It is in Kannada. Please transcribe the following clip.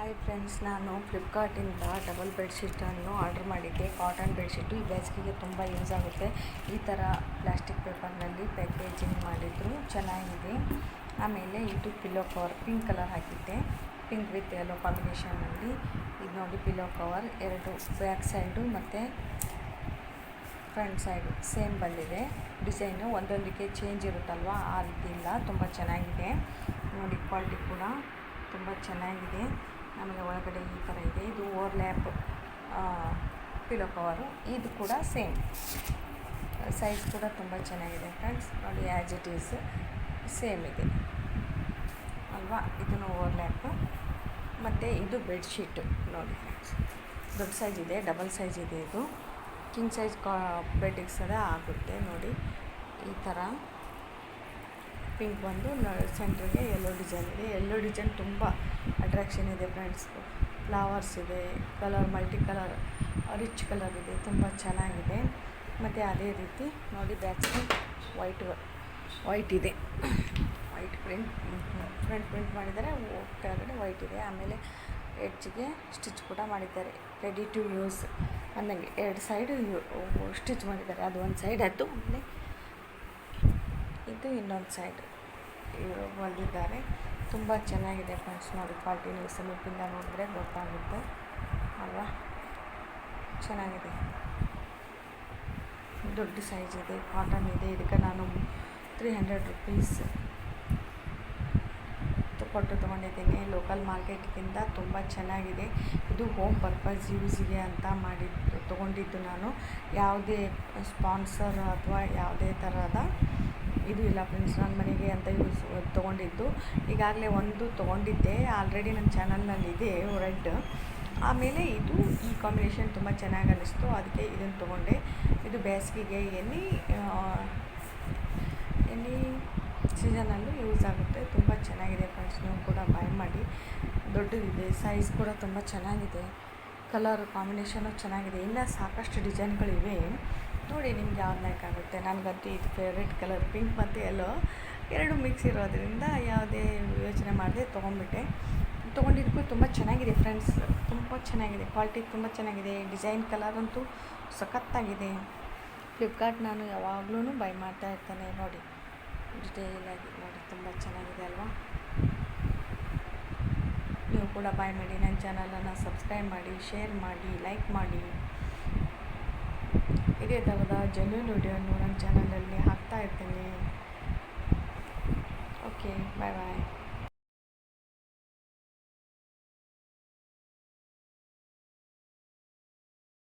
ಹಾಯ್ ಫ್ರೆಂಡ್ಸ್, ನಾನು ಫ್ಲಿಪ್ಕಾರ್ಟಿಂದ ಡಬಲ್ ಬೆಡ್ಶೀಟನ್ನು ಆರ್ಡ್ರ್ ಮಾಡಿದ್ದೆ. ಕಾಟನ್ ಬೆಡ್ಶೀಟು ಈ ಬೇಸಿಗೆಗೆ ತುಂಬ ಯೂಸ್ ಆಗುತ್ತೆ. ಈ ಥರ ಪ್ಲಾಸ್ಟಿಕ್ ಪೇಪರ್ನಲ್ಲಿ ಪ್ಯಾಕೇಜಿಂಗ್ ಮಾಡಿದ್ರು, ಚೆನ್ನಾಗಿದೆ. ಆಮೇಲೆ ಇದು ಪಿಲ್ಲೋ ಕವರ್ ಪಿಂಕ್ ಕಲರ್ ಹಾಕಿದ್ದೆ, ಪಿಂಕ್ ವಿತ್ ಯೆಲ್ಲೋ ಕಾಂಬಿನೇಷನ್ನಲ್ಲಿ. ಇದು ನೋಡಿ ಪಿಲ್ಲೋ ಕವರ್, ಎರಡು ಬ್ಯಾಕ್ ಸೈಡು ಮತ್ತು ಫ್ರಂಟ್ ಸೈಡು ಸೇಮ್ ಬಂದಿದೆ. ಡಿಸೈನು ಒಂದೊಂದಕ್ಕೆ ಚೇಂಜ್ ಇರುತ್ತಲ್ವ, ಆ ರೀತಿ ಇಲ್ಲ. ತುಂಬ ಚೆನ್ನಾಗಿದೆ ನೋಡಿ, ಕ್ವಾಲಿಟಿ ಕೂಡ ತುಂಬ ಚೆನ್ನಾಗಿದೆ. ಆಮೇಲೆ ಒಳಗಡೆ ಈ ಥರ ಇದೆ. ಇದು ಓವರ್ಲ್ಯಾಪ್ ಪಿಲ್ಲೋ ಕವರು. ಇದು ಕೂಡ ಸೇಮ್ ಸೈಜ್ ಕೂಡ ತುಂಬ ಚೆನ್ನಾಗಿದೆ ಫ್ರೆಂಡ್ಸ್. ನೋಡಿ, ಆ್ಯಸ್ ಇಟ್ ಈಸ್ ಸೇಮ್ ಇದೆ ಅಲ್ವಾ. ಇದನ್ನು ಓವರ್ಲ್ಯಾಪ್. ಮತ್ತು ಇದು ಬೆಡ್ಶೀಟು ನೋಡಿ ಫ್ರೆಂಡ್ಸ್, ದೊಡ್ಡ ಸೈಜ್ ಇದೆ, ಡಬಲ್ ಸೈಜ್ ಇದೆ. ಇದು ಕಿಂಗ್ ಸೈಜ್ ಬೆಡ್ಡಿಗೆ ಸಹ ಆಗುತ್ತೆ ನೋಡಿ. ಈ ಥರ ಪಿಂಕ್ ಬಂದು ಸೆಂಟ್ರಿಗೆ ಯೆಲ್ಲೋ ಡಿಸೈನ್ ಇದೆ. ಯೆಲ್ಲೋ ಡಿಸೈನ್ ತುಂಬ ಅಟ್ರಾಕ್ಷನ್ ಇದೆ ಫ್ರೆಂಡ್ಸ್. ಫ್ಲವರ್ಸ್ ಇದೆ, colour multi colour, rich colour ಇದೆ, ತುಂಬ ಚೆನ್ನಾಗಿದೆ. ಮತ್ತು ಅದೇ ರೀತಿ ನೋಡಿ, ಬ್ಯಾಕ್ ಸೈಡ್ ವೈಟ್ ಇದೆ, ವೈಟ್ ಫ್ರಂಟ್ ಪ್ರಿಂಟ್ ಮಾಡಿದ್ದಾರೆ, ಕೆಳಗಡೆ ವೈಟ್ ಇದೆ. ಆಮೇಲೆ ಎಡ್ಜ್ಗೆ ಸ್ಟಿಚ್ ಕೂಡ ಮಾಡಿದ್ದಾರೆ, ರೆಡಿ ಟು ಯೂಸ್ ಅಂದಂಗೆ. ಎರಡು ಸೈಡ್ ಸ್ಟಿಚ್ ಮಾಡಿದ್ದಾರೆ, ಅದು ಒಂದು ಸೈಡ್ ಆಯಿತು. ಆಮೇಲೆ ಇದು ಇನ್ನೊಂದು ಸೈಡ್ ಹೊಲಿದಿದ್ದಾರೆ. ತುಂಬ ಚೆನ್ನಾಗಿದೆ ಫ್ರೆಂಡ್ಸ್ ನೋಡಿ. ಕ್ವಾಲಿಟಿ ನೀವು ಸಮೀಪದಿಂದ ನೋಡಿದ್ರೆ ಗೊತ್ತಾಗುತ್ತೆ ಅಲ್ವಾ, ಚೆನ್ನಾಗಿದೆ. ದೊಡ್ಡ ಸೈಜ್ ಇದೆ, ಕಾಟನ್ ಇದೆ. ಇದಕ್ಕೆ ನಾನು 300 ರೂಪೀಸ್ ಕೊಟ್ಟು ತೊಗೊಂಡಿದ್ದೀನಿ ಲೋಕಲ್ ಮಾರ್ಕೆಟ್ಗಿಂತ. ತುಂಬ ಚೆನ್ನಾಗಿದೆ. ಇದು ಹೋಮ್ ಪರ್ಪಸ್ ಯೂಸಿಗೆ ಅಂತ ತೊಗೊಂಡಿದ್ದು ನಾನು. ಯಾವುದೇ ಸ್ಪಾನ್ಸರ್ ಅಥವಾ ಯಾವುದೇ ಥರದ ಇದು ಇಲ್ಲ ಫ್ರೆಂಡ್ಸ್. ನನ್ನ ಮನೆಗೆ ಅಂತ ತೊಗೊಂಡಿದ್ದು. ಈಗಾಗಲೇ ಒಂದು ತೊಗೊಂಡಿದ್ದೆ ಆಲ್ರೆಡಿ, ನನ್ನ ಚಾನಲ್ನಲ್ಲಿ ಇದೆ ರೆಡ್. ಆಮೇಲೆ ಇದು ಈ ಕಾಂಬಿನೇಷನ್ ತುಂಬ ಚೆನ್ನಾಗಿ ಅನ್ನಿಸ್ತು, ಅದಕ್ಕೆ ಇದನ್ನು ತೊಗೊಂಡೆ. ಇದು ಬೇಸಿಗೆಗೆ ಎನಿ ಸೀಸನಲ್ಲೂ ಯೂಸ್ ಆಗುತ್ತೆ. ತುಂಬ ಚೆನ್ನಾಗಿದೆ ಫ್ರೆಂಡ್ಸ್, ನೀವು ಕೂಡ ಬೈ ಮಾಡಿ. ದೊಡ್ಡದಿದೆ, ಸೈಜ್ ಕೂಡ ತುಂಬ ಚೆನ್ನಾಗಿದೆ, ಕಲರ್ ಕಾಂಬಿನೇಷನು ಚೆನ್ನಾಗಿದೆ. ಇನ್ನು ಸಾಕಷ್ಟು ಡಿಸೈನ್ಗಳಿವೆ ನೋಡಿ, ನಿಮ್ಗೆ ಯಾವ್ದು ಲೈಕ್ ಆಗುತ್ತೆ. ನನಗಂತೂ ಇದು ಫೇವ್ರೇಟ್ ಕಲರ್, ಪಿಂಕ್ ಮತ್ತು ಯೆಲ್ಲೋ ಎರಡು ಮಿಕ್ಸ್ ಇರೋದ್ರಿಂದ ಯಾವುದೇ ಯೋಚನೆ ಮಾಡದೆ ತೊಗೊಂಡಿದ್ದಕ್ಕೂ ತುಂಬ ಚೆನ್ನಾಗಿದೆ ಫ್ರೆಂಡ್ಸ್. ತುಂಬ ಚೆನ್ನಾಗಿದೆ, ಕ್ವಾಲಿಟಿ ತುಂಬ ಚೆನ್ನಾಗಿದೆ. ಡಿಸೈನ್ ಕಲರ್ ಅಂತೂ ಸಖತ್ತಾಗಿದೆ. ಫ್ಲಿಪ್ಕಾರ್ಟ್ ನಾನು ಯಾವಾಗಲೂ ಬೈ ಮಾಡ್ತಾ ಇರ್ತೇನೆ ನೋಡಿ. ಡಿಟೇಲಾಗಿ ನೋಡಿ, ತುಂಬ ಚೆನ್ನಾಗಿದೆ ಅಲ್ವಾ. ನೀವು ಕೂಡ ಬೈ ಮಾಡಿ. ನನ್ನ ಚಾನಲನ್ನು ಸಬ್ಸ್ಕ್ರೈಬ್ ಮಾಡಿ, ಶೇರ್ ಮಾಡಿ, ಲೈಕ್ ಮಾಡಿ. ಇದೇ ಥರದ ಜೆನ್ಯೂನ್ ವಿಡಿಯೋನು ನನ್ನ ಚಾನಲಲ್ಲಿ ಹಾಕ್ತಾ ಇರ್ತೇನೆ. ಓಕೆ, ಬಾಯ್ ಬಾಯ್.